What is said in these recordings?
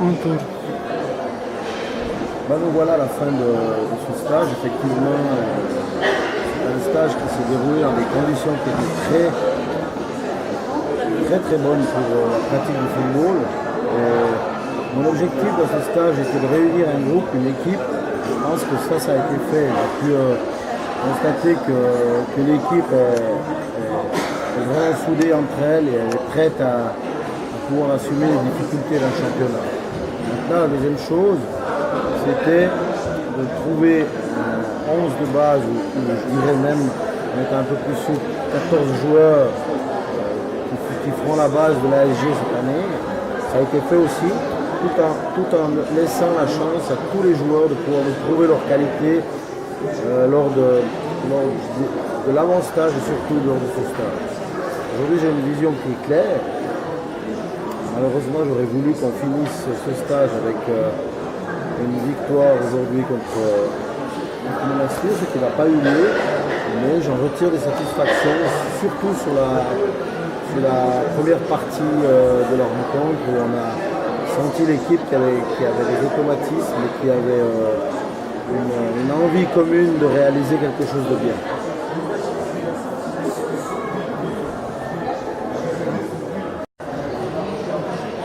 un tour. Nous voilà à la fin de ce stage. Effectivement, c'est un stage qui s'est déroulé dans des conditions qui étaient très bonnes pour la pratique du football. Mon objectif dans ce stage était de réunir un groupe, une équipe. Je pense que ça a été fait. J'ai pu constater que l'équipe est vraiment soudée entre elles et elle est prête à pouvoir assumer les difficultés d'un championnat. Maintenant, la deuxième chose, c'était de trouver 11 de base, ou je dirais même, on est un peu plus sous 14 joueurs qui feront la base de l'ASG cette année. Ça a été fait aussi, tout en laissant la chance à tous les joueurs de pouvoir trouver leur qualité lors de l'avant-stage et surtout lors de ce stage. Aujourd'hui, j'ai une vision qui est claire. Malheureusement, j'aurais voulu qu'on finisse ce stage avec une victoire aujourd'hui contre Monastir, ce qui n'a pas eu lieu, mais j'en retire des satisfactions, surtout sur la première partie de la rencontre où on a senti l'équipe qui avait des automatismes et qui avait une envie commune de réaliser quelque chose de bien.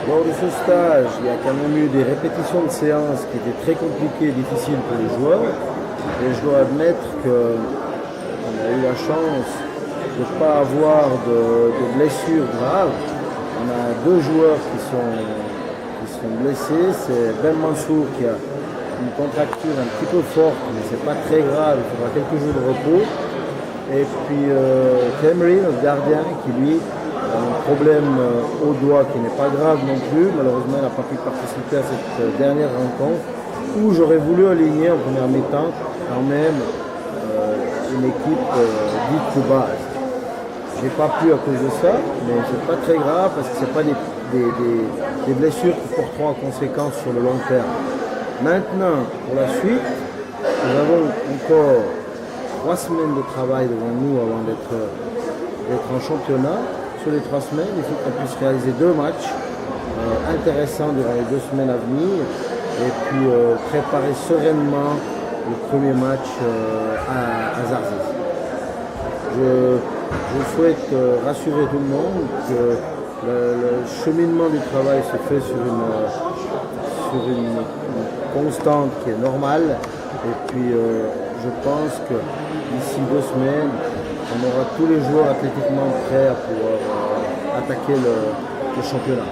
Lors de ce stage, il y a quand même eu des répétitions de séances qui étaient très compliquées et difficiles pour les joueurs. Et je dois admettre qu'on a eu la chance de ne pas avoir de blessures graves. On a 2 joueurs qui sont blessés. C'est Ben Mansour qui a une contracture un petit peu forte, mais ce n'est pas très grave, il faudra quelques jours de repos. Et puis Camry, notre gardien, qui lui un problème au doigt qui n'est pas grave non plus. Malheureusement, il n'a pas pu participer à cette dernière rencontre où j'aurais voulu aligner en première mi-temps quand même une équipe dite de base. Je n'ai pas pu à cause de ça, mais c'est pas très grave parce que ce n'est pas des blessures qui porteront en conséquence sur le long terme. Maintenant, pour la suite, nous avons encore 3 semaines de travail devant nous avant d'être en championnat. Sur les 3 semaines, il faut qu'on puisse réaliser 2 matchs intéressants durant les 2 semaines à venir et puis préparer sereinement le premier match à Zarzis. Je souhaite rassurer tout le monde que le cheminement du travail se fait sur une constante qui est normale et puis je pense que d'ici 2 semaines, on aura tous les joueurs athlétiquement prêts à pouvoir attaquer le championnat.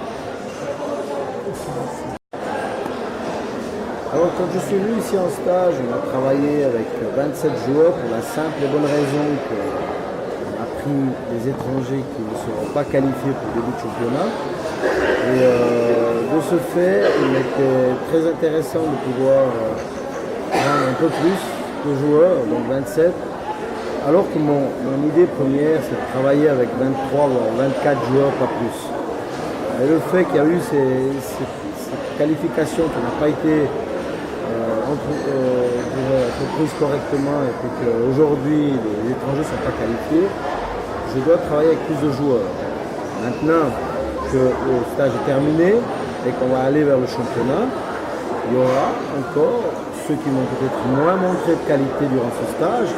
Alors quand je suis venu ici en stage, on a travaillé avec 27 joueurs pour la simple et bonne raison qu'on a pris des étrangers qui ne seront pas qualifiés pour le début de championnat. Et de ce fait, il était très intéressant de pouvoir prendre un peu plus de joueurs, donc 27. Alors que mon idée première, c'est de travailler avec 23 voire 24 joueurs, pas plus. Et le fait qu'il y a eu cette qualification qui n'a pas été entreprise correctement et qu'aujourd'hui les étrangers ne sont pas qualifiés, je dois travailler avec plus de joueurs. Maintenant que le stage est terminé et qu'on va aller vers le championnat, il y aura encore ceux qui m'ont peut-être moins montré de qualité durant ce stage,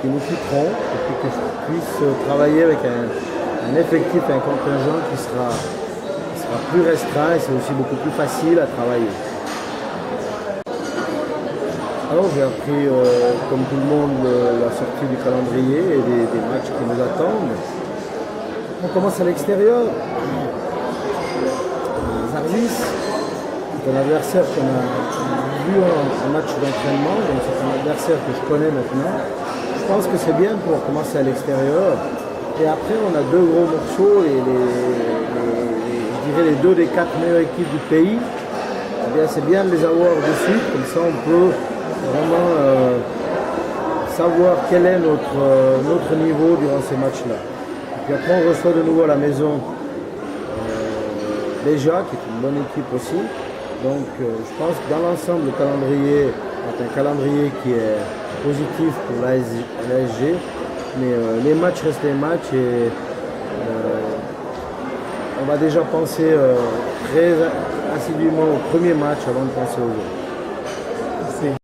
qui nous quitteront et puis que je puisse travailler avec un effectif, un contingent qui sera plus restreint et c'est aussi beaucoup plus facile à travailler. Alors j'ai appris, comme tout le monde, la sortie du calendrier et des matchs qui nous attendent. On commence à l'extérieur. Zarzis, c'est un adversaire qu'on a vu en match d'entraînement, donc c'est un adversaire que je connais maintenant. Je pense que c'est bien pour commencer à l'extérieur. Et après, on a 2 gros morceaux, je dirais les 2 des 4 meilleures équipes du pays. Eh bien, c'est bien de les avoir de suite, comme ça on peut vraiment savoir quel est notre niveau durant ces matchs-là. Et puis après, on reçoit de nouveau à la maison Béja, qui est une bonne équipe aussi. Donc, je pense que dans l'ensemble, le calendrier est un calendrier qui est positif pour l'ASG, mais les matchs restent des matchs et on va déjà penser très assidûment au premier match avant de penser aux autres. Merci.